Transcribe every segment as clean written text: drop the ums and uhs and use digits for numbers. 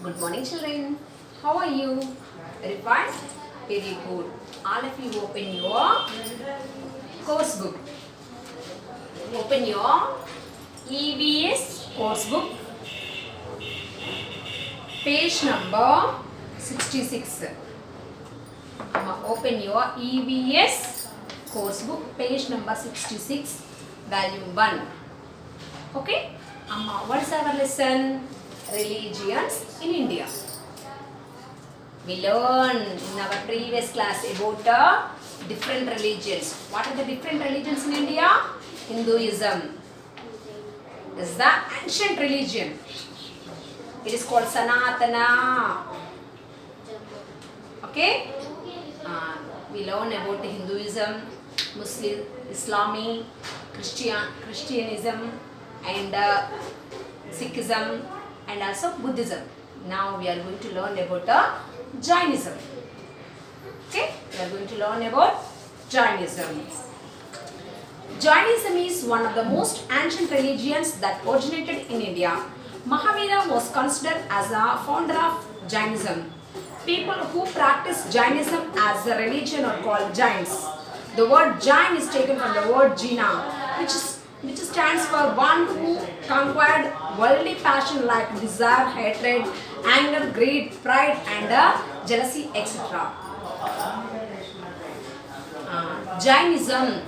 Good morning, children. How are you? Very fine? Very good. All of you open your course book. Open your EVS course book. Page number 66. Open your EVS course book. Page number 66. Volume 1. Okay? What is our lesson? Religions in India. We learned in our previous class about different religions. What are the different religions in India? Hinduism is the ancient religion. It is called Sanatana. Okay? We learn about Hinduism, Muslim, Islamic, Christianism, and Sikhism, and also Buddhism. Now we are going to learn about Jainism. Okay, we are going to learn about Jainism. Jainism is one of the most ancient religions that originated in India. Mahavira was considered as a founder of Jainism. People who practice Jainism as a religion are called Jains. The word Jain is taken from the word Jina, which stands for one who conquered worldly passion like desire, hatred, anger, greed, pride, and jealousy, etc. Jainism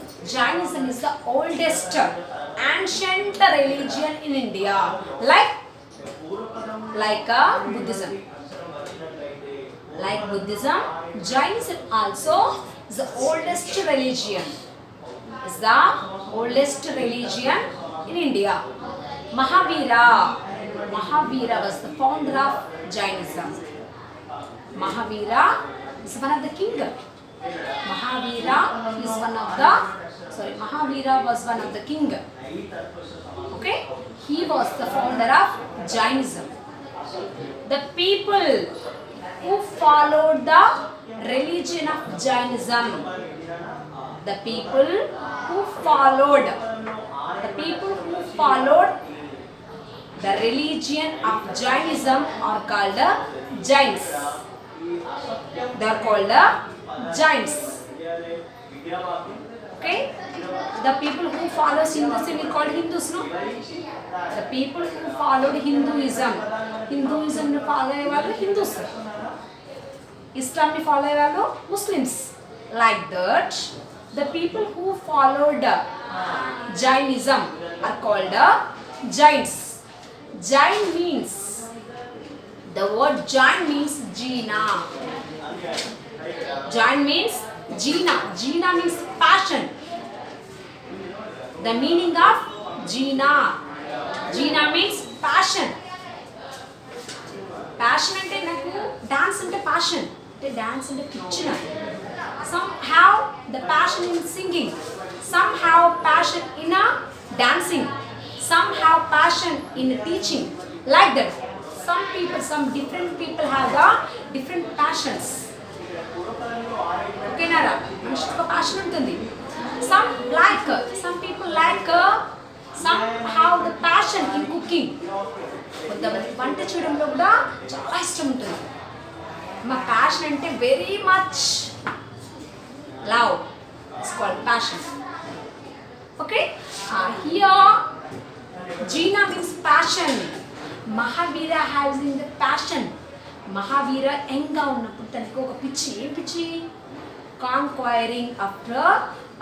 is the oldest ancient religion in India, like Buddhism. Like Buddhism, Jainism also is the oldest religion. Is the oldest religion in India. Mahavira was the founder of Jainism. Mahavira is one of the king. Mahavira was one of the king. Okay? He was the founder of Jainism. The people who followed the religion of Jainism, the people who followed the religion of Jainism are called Jains. They are called Jains. Okay? The people who follow Hinduism are called Hindus, no? The people who followed Hinduism ni follow Hindus. Islam ni follow Muslims. Like that, the people who followed Jainism are called Jains. Jain means, the word Jain means Jina. Jain means Jina. Jina means passion. The meaning of Jina means passion. Passion ante naku dance ante passion. Dance ante pichina. Somehow the passion in singing, somehow passion in dancing, somehow passion in teaching. Like that. Some different people have the different passions. Okay, Nara? Manishiki passion untundi. Some people like somehow the passion in cooking. కొంతమంది వంట చేయడంలో కూడా చాలా ఇష్టం ఉంటుంది. మా passion అంటే very much love. It's called passion. Okay? Here, Jina means passion. Mahavira has in the passion. Mahavira enga ఉన్నప్పుడు తనకు ఒక పిచ్చి. ఏం పిచ్చి? Conquering after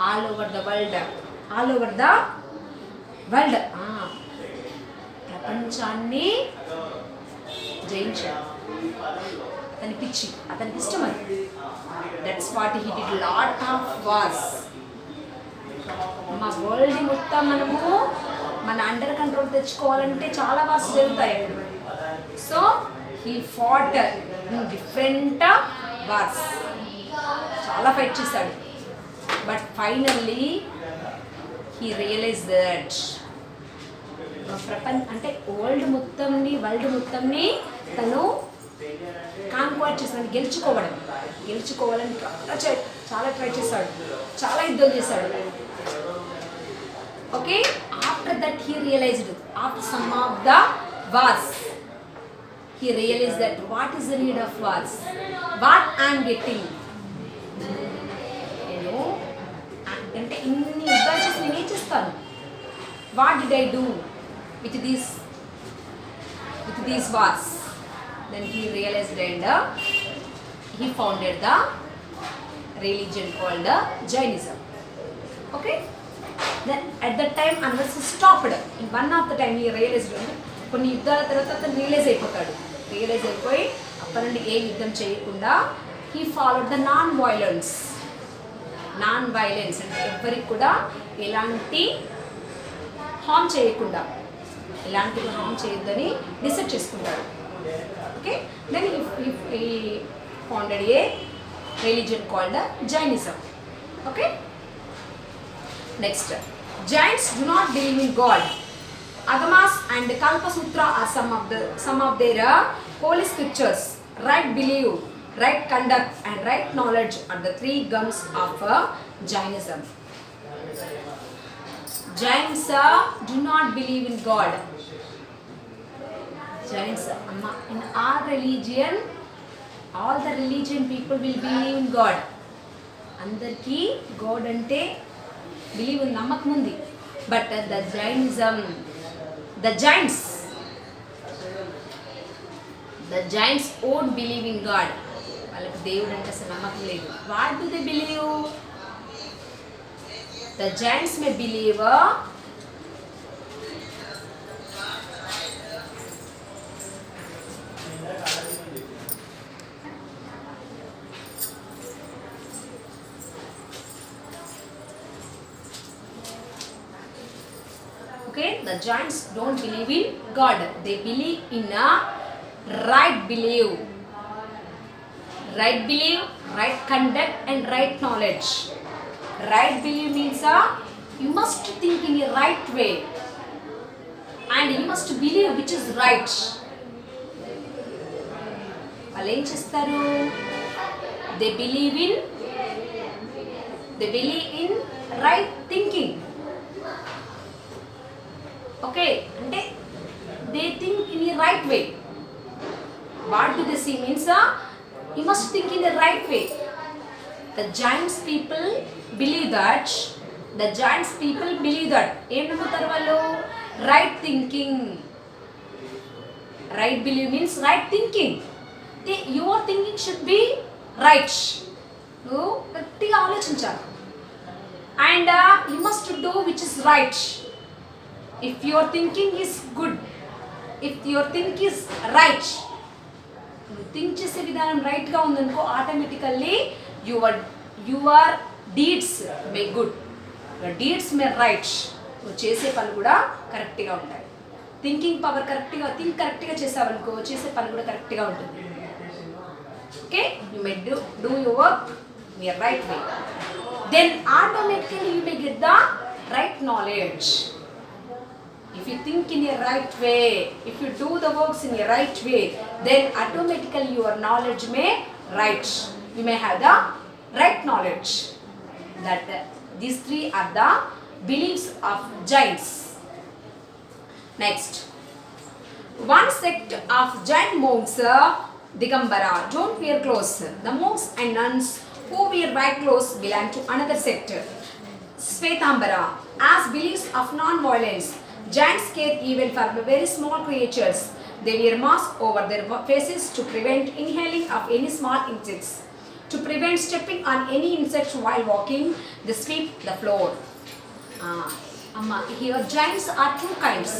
all over the world. ప్రపంచాన్ని జయించాడు. అతని పిచ్చి, అతనికి ఇష్టం అది. That's what he did lot of wars. మా వరల్డ్ మొత్తం మనము మన అండర్ కంట్రోల్ తెచ్చుకోవాలంటే చాలా వార్స్ జరుగుతాయి. So he fought in different wars. చాలా ఫైట్ చేశాడు. But finally he realise that అంటే వరల్డ్ మొత్తంని తను కాన్క్వైర్ చేశాడు. గెలుచుకోవాలని చాలా ట్రై చేశాడు. చాలా యుద్ధాలు చేశాడు. Okay, after that he realized, after some of the wars, he realized that what is the need of wars? What I am getting? అంటే ఇన్ని యుద్ధాలు చేసి నేనేం చేస్తాను? What did I do with these wars? Then he realized and he founded the religion called Jainism. Okay? Then at that time unless he stopped, in one of the time he realized కొన్ని యుద్ధాల తర్వాత అతను realise అయిపోతాడు. Realise అయిపోయి అప్పటి నుండి ఏ యుద్ధం చేయకుండా he followed the non-violence అంటే ఎవరికి కూడా ఎలాంటి హార్మ్ చేయకుండా, ఎలాంటి హార్మ్ చేయొద్దని డిసైడ్ చేసుకుంటాడు. Okay, then he founded a religion called Jainism. Okay, next, Jains do not believe in God. Agamas and Kalpasutra are some of their holy scriptures. Right belief, right conduct and right knowledge are the three gums of Jainism. Jains do not believe in God. Jains, in our religion, all the religion people will believe in God. Andarki God ante believe in namakam undi. But the Jainism, the Jains won't believe in God. వాళ్ళకి దేవుడు అంటే అసలు నమ్మకం లేదు. What do they believe? The Jains may believe okay, the Jains don't believe in God. They believe in a right belief. Right belief, right conduct and right knowledge. Right belief means you must think in a right way and you must believe which is right. వాళ్ళు ఏం చేస్తారు? They believe in right thinking. Okay, అంటే they think in a right way. What do they see means you must think in the right way. The Jains people believe that. ఏం నమ్ముతారు వాళ్ళు? Right thinking. Right belief means right thinking. Your thinking should be right. నువ్వు గట్టిగా ఆలోచించాలి. And you must do which is right. If your thinking is good, if your thinking is right, think చేసే విధానం రైట్గా ఉందనుకో, automatically your deeds May good, deeds May right. నువ్వు చేసే పనులు కూడా కరెక్ట్గా ఉంటాయి. థింకింగ్ పవర్ కరెక్ట్గా చేసావనుకో, చేసే పని కూడా కరెక్ట్గా ఉంటుంది. Okay, you may do your work in your right way, then automatically you may get the right knowledge. If you think in a right way, if you do the works in a right way, then automatically your knowledge may right. You may have the right knowledge. That these three are the beliefs of Jains. Next, one sect of Jain monks, Digambara, don't wear clothes. The monks and nuns who wear white clothes belong to another sect, Svetambara. As beliefs of non-violence, Jains care even for very small creatures. They wear masks over their faces to prevent inhaling of any small insects. To prevent stepping on any insects while walking, they sweep the floor. Here Jains are two kinds.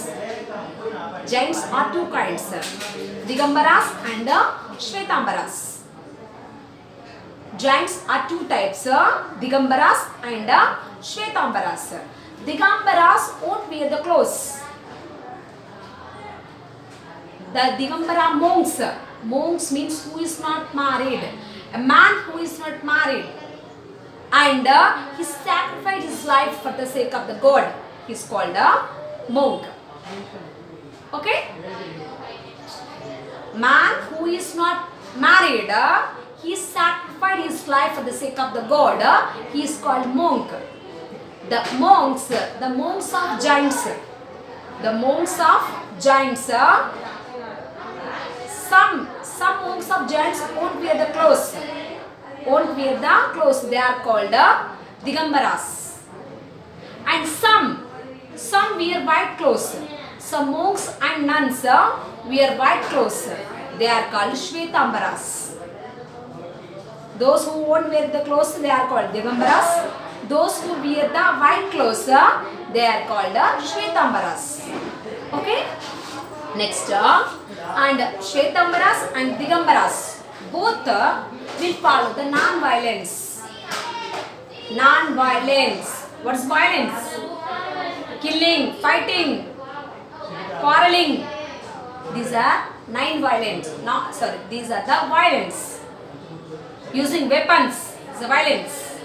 Digambaras and Shvetambaras. Jains are two types, Digambaras and Shvetambaras. Digambaras won't wear the clothes. The Digambara monks means who is not married, a man who is not married, and he sacrificed his life for the sake of the God. He is called a monk. Okay, man who is not married, he sacrificed his life for the sake of the God. He is called monk. The monks of Jains, some temples of giants won't wear the clothes. Won't wear the clothes. They are called Digambaras. And some wear white clothes. Some monks and nuns wear white clothes. They are called Shvetambaras. Those who won't wear the clothes, they are called Digambaras. Those who wear the white clothes, they are called Shvetambaras. Okay? Next, and Shvetambaras and Digambaras both will follow the non-violence. Non-violence. What is violence? Killing, fighting, quarreling. These are non-violent. These are the violence. Using weapons is a violence.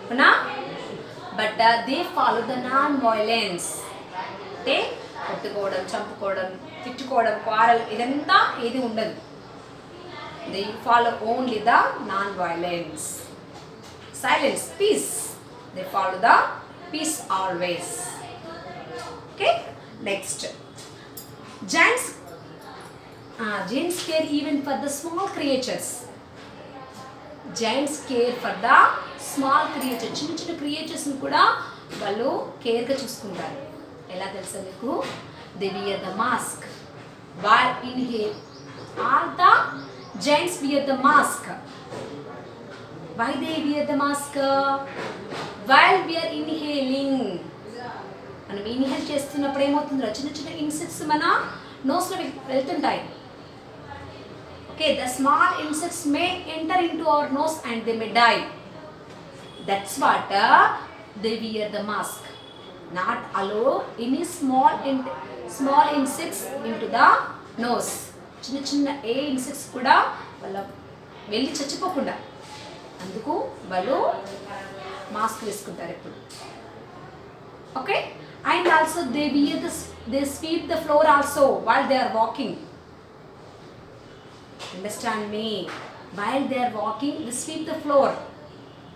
But they follow the non-violence. అంటే కొట్టుకోవడం, చంపుకోవడం, తిట్టుకోవడం, quarrel ఇదంతా ఏది ఉండదు. They follow only the non-violence. Silence, peace. They follow the peace always. Okay? Next. Giants care even for the small creatures. Giants care for the small creatures. చిన్న చిన్న క్రియేచర్స్ని కూడా వాళ్ళు కేర్గా చూసుకుంటారు. ఎలా తెలుసా మీకు? They wear the mask while inhale. All the giants wear the mask. Why they wear the mask? While we are inhaling. మనం inhale చేస్తున్నప్పుడు ఏమవుతుందో చిన్న చిన్న ఇన్సెక్ట్స్ మన నోస్లో వెళ్తుంటాయి. Okay, the small insects may enter into our nose and they may die. That's what they wear the mask. Not allow any small insects into the nose. చిన్న చిన్న ఏ insects కూడా వాళ్ళ వెళ్ళి చచ్చిపోకుండా అందుకు వాళ్ళు మాస్క్ వేసుకుంటారు ఎప్పుడు. Okay, and also they sweep the floor also while they are walking. Understand me? While they are walking, they sweep the floor.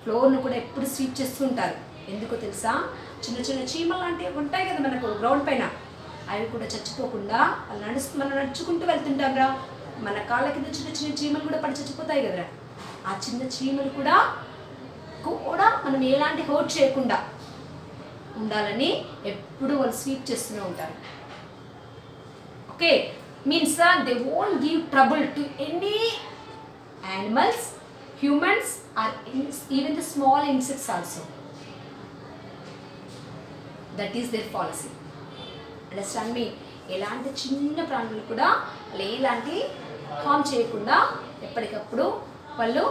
ఫ్లోర్ను కూడా ఎప్పుడు స్వీప్ చేస్తుంటారు. ఎందుకో తెలుసా? చిన్న చిన్న చీమలు లాంటివి ఉంటాయి కదా మనకు గ్రౌండ్ పైన, అవి కూడా చచ్చిపోకుండా మనం నడుచుకుంటూ వెళ్తుంటాం రా, మన కాళ్ళ కింద చిన్న చిన్న చీమలు కూడా పడి చచ్చిపోతాయి కదరా. ఆ చిన్న చీమలు కూడా మనం ఎలాంటి హర్ట్ చేయకుండా ఉండాలని ఎప్పుడు వాళ్ళు స్వీప్ చేస్తూనే ఉంటారు. Okay, means they won't give trouble to any animals, humans or even the small insects also. That is their policy. Understand me? ఎలాంటి చిన్న ప్రాణులు కూడా ఎలాంటి హార్మ్ చేయకుండా ఎప్పటికప్పుడు వాళ్ళు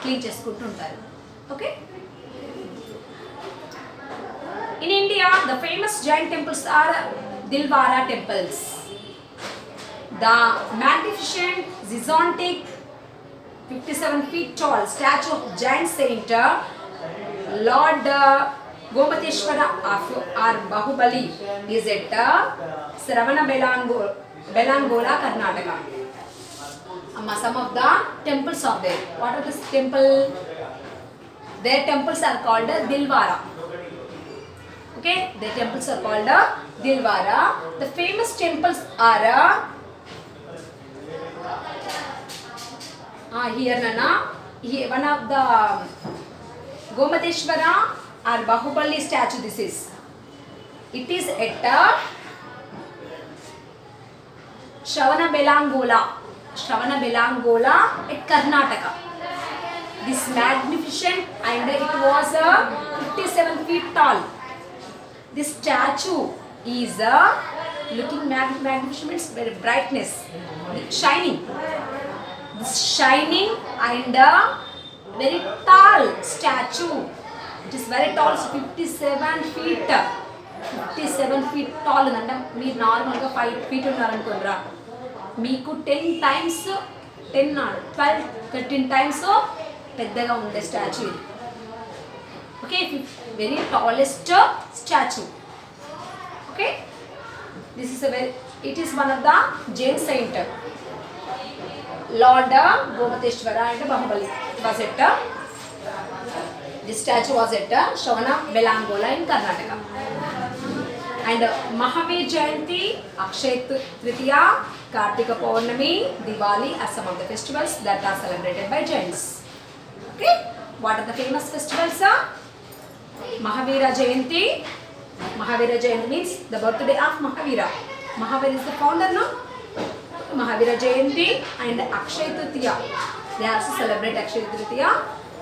క్లీన్ చేసుకుంటూ ఉంటారు. Okay, in India the famous giant temples are Dilwara temples. The magnificent gigantic 57 feet tall statue of giant saint Lord Gomateshwara or Bahubali is at Bellangola, Karnataka. Some of the temples are there. What are this temple? Their temples are called Dilwara. Okay, their temples are called Dilwara. The famous temples are here Nana. Here one of the Gomateshwara or Bahubali statue. This is. It is at Shravanabelagola at Karnataka. This magnificent, and it was 57 feet tall. This statue is looking magnificent, means very brightness, shining. This shining and very tall statue. It is very tall, so 57 feet. 57 feet tall. అంటే మీరు నార్మల్గా 5 feet ఉన్నారనుకోండిరా, మీకు 10 times 12 13 times పెద్దగా ఉండే statue ఇది. Okay, very tallest statue. Okay, this is it is one of the Jain saint Lord Gomateshwara and Bahubali. Was it this statue was at Shravanabelagola in Karnataka. And Mahavir Jayanti, Akshaya Tritiya, Kartika Purnami, Diwali are some of the festivals that are celebrated by Jains. Okay, what are the famous festivals, sir? Mahavira Jayanti. Mahavira Jayanti means the birthday of Mahavira. Mahavira is the founder, no? Mahavira Jayanti and Akshaya Tritiya. They also celebrate Akshaya Tritiya,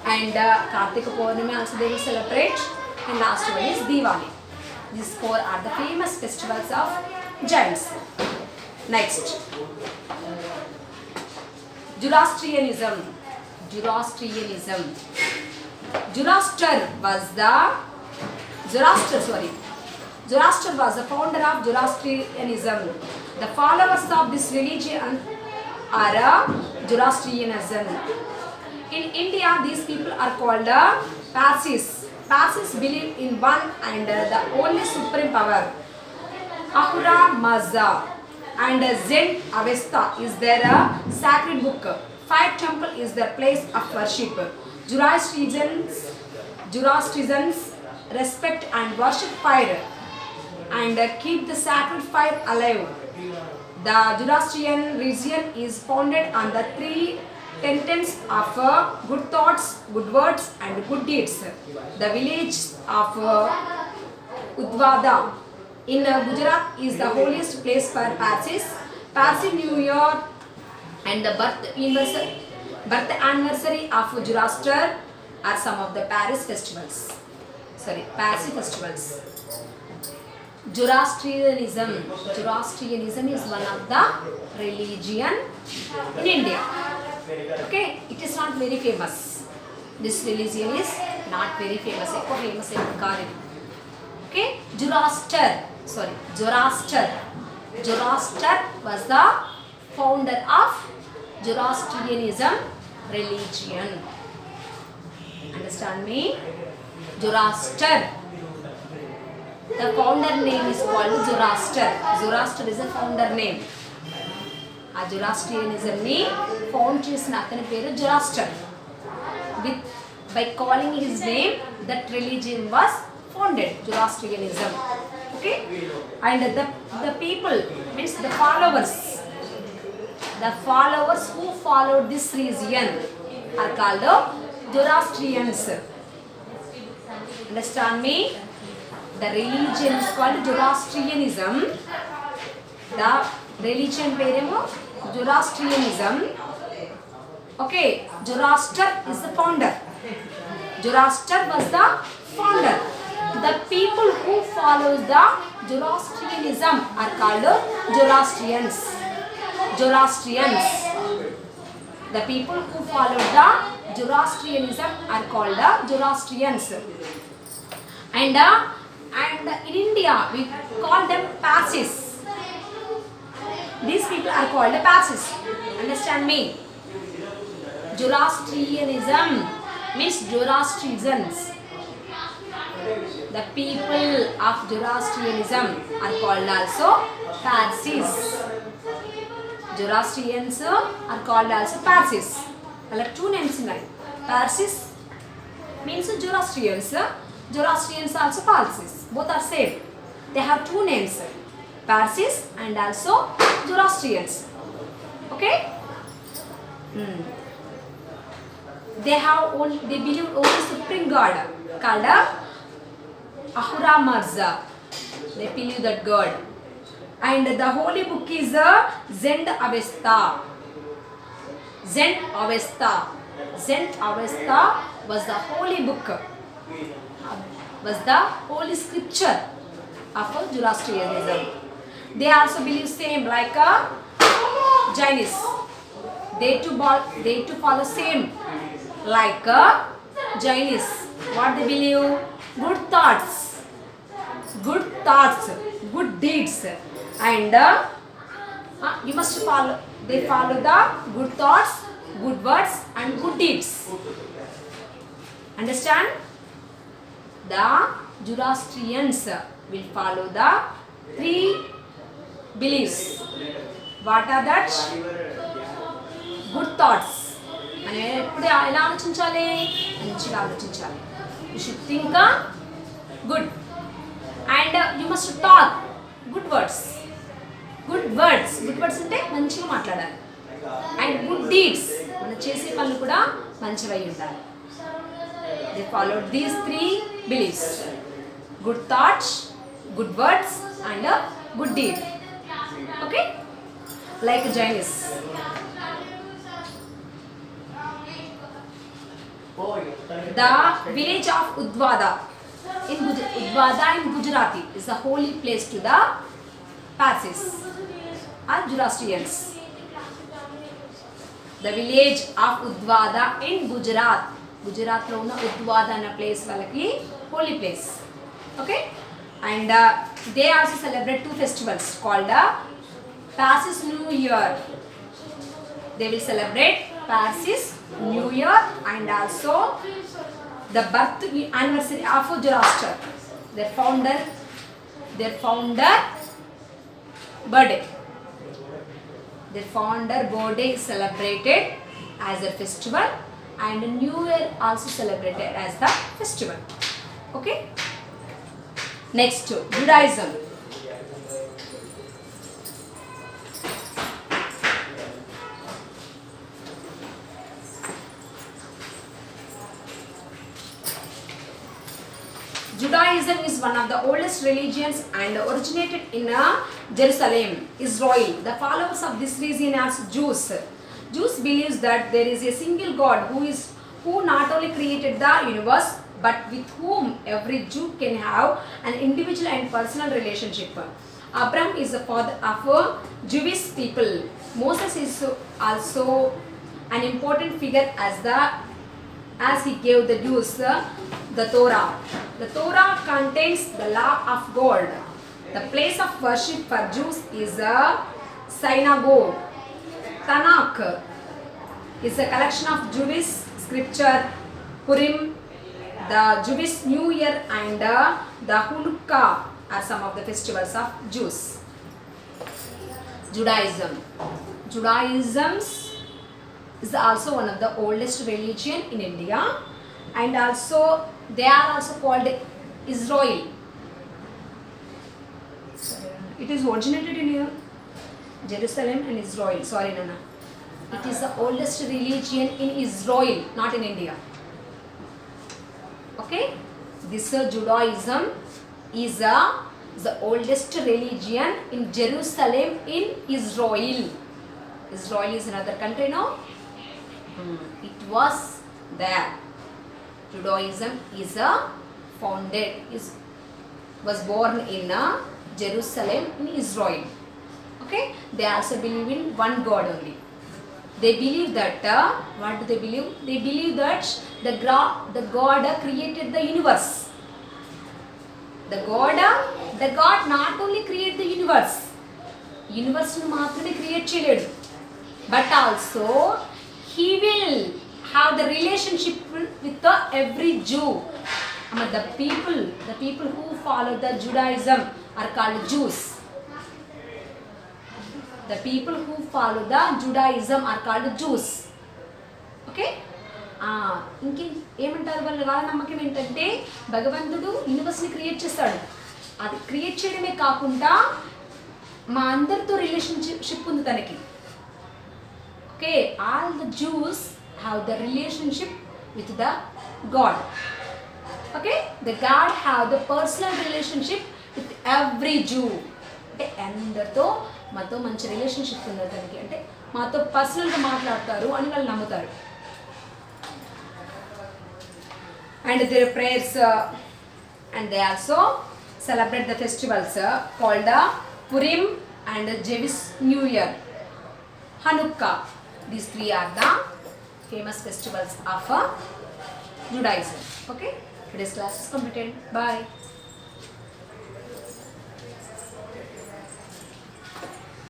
and Kartika Purnami also they will celebrate, and last one is Diwali. These four are the famous festivals of Jains. Next, Zoroastrianism. Zoroastrianism. Zoroaster was the founder of Zoroastrianism. The followers of this religion are Zoroastrianism. In India, these people are called Parsis. Parsis believe in one and the only supreme power. Ahura Mazda and Zen Avesta is their sacred book. Fire temple is their place of worship. Zoroastrians respect and worship fire and keep the sacred fire alive. The Zoroastrian religion is founded on the three tenets of good thoughts, good words and good deeds. The village of Udvada in Gujarat is the holiest place for Parsis. Parsi New Year and the birth anniversary of Zoroaster are some of the Parsi festivals. Zoroastrianism is one of the religion in India. Okay, it is not very famous. This religion is not very famous. Okay, Zoroaster was the founder of Zoroastrianism religion. Understand me? Zoroaster. The founder name is called Zoroaster. Zoroaster is a founder name. ఆ జొరాస్ట్రియనిజంని found చేసిన అతని పేరు Zoroaster. By calling his name, that religion was founded, Zoroastrianism. Okay, and the people means the followers who followed this religion are called Zoroastrians. Understand me? The religion is called Zoroastrianism. The religion పేరేమో Zoroastrianism. Okay, Zoroaster is the founder. Zoroaster was the founder. The people who follow the Zoroastrianism are called Zoroastrians. The people who follow the Zoroastrianism are called Zoroastrians. And in India we call them Parsis. These people are called Parsis. Understand me? Zoroastrianism means Zoroastrians. The people of Zoroastrianism are called also Parsis. Zoroastrians are called also Parsis. I have two names in life. Parsis means Zoroastrians. Zoroastrians also Parsis. Both are same. They have two names. Parsis and also Zoroastrians. Okay? They believe only supreme God called Ahura Mazda. They believe that God. And the holy book is Zend Avesta. Zend Avesta was the holy book, was the holy scripture of Zoroastrianism. They also believe same like Jainis. They too follow same like Jainis. What they believe? Good thoughts, good deeds, and you must follow. They follow the good thoughts, good words, and good deeds. Understand? The Zoroastrians will follow the three beliefs. What are that? Good thoughts. మనం ఎప్పుడు ఎలా ఆలోచించాలి? మంచిగా ఆలోచించాలి. You should think good, and you must talk good words. Good words అంటే మంచిగా మాట్లాడాలి. And good deeds, మనం చేసే పనులు కూడా మంచివై ఉండాలి. They followed these 3 beliefs: good thoughts, good words and good deed. Okay, like Jainism. The village of Udvada in Gujarati is a holy place to the Parsis or Zoroastrians. The village of Udvada in Gujarat లో ఉన్న ఉద్వాద అన్న place వాళ్ళకి holy place. Okay, and they also celebrate 2 festivals called Parsis New Year. They will celebrate Parsis New Year and also the birth anniversary of Zoroaster, their founder birthday. Their founder birthday is celebrated as a festival and New Year also celebrated as the festival. Okay, next Judaism. Judaism is one of the oldest religions and originated in Jerusalem, Israel. The followers of this religion are Jews. Jews believes that there is a single God who not only created the universe but with whom every Jew can have an individual and personal relationship. Abraham is the father of Jewish people. Moses is also an important figure as he gave the Jews the Torah. The Torah contains the law of God. The place of worship for Jews is a synagogue. Tanakh is a collection of Jewish scripture. Purim, the Jewish New Year and the Hanukkah are some of the festivals of Jews. Judaism is also one of the oldest religion in India, and also they are also called Israel. It is originated in Jerusalem and Israel. Sorry, Nana. It is the oldest religion in Israel, not in India. Okay, this Judaism is the oldest religion in Jerusalem in Israel. Israel is another country now. It was there. Judaism was born in Jerusalem in Israel. Okay, they also believe in one God only. They believe that what do they believe? They believe that the God created the universe. The God not only created the universe ను మాత్రమే create చేయలేడు, but also he will have the relationship with every Jew. The people who follow the Judaism are called Jews. The people who follow the Judaism are called Jews. Okay, ఇంకేం ఏమంటారు వాళ్ళ నమ్మకం ఏంటంటే భగవంతుడు యూనివర్స్ని create చేస్తాడు. అది create చేయడమే కాకుండా మా అందరితో రిలేషన్షిప్ ఉంది తనకి. Okay, all the Jews have the relationship with the God. Okay, the God have the personal relationship with every Jew. అంటే అందరితో మాతో మంచి రిలేషన్షిప్ ఉంది తనకి, అంటే మాతో పర్సనల్గా మాట్లాడతారు అని వాళ్ళు నమ్ముతారు. And their prayers and they also celebrate the festivals called Purim and Jewish New Year, Hanukkah. These 3 are the famous festivals of Judaism. Okay, today's class is completed. Bye.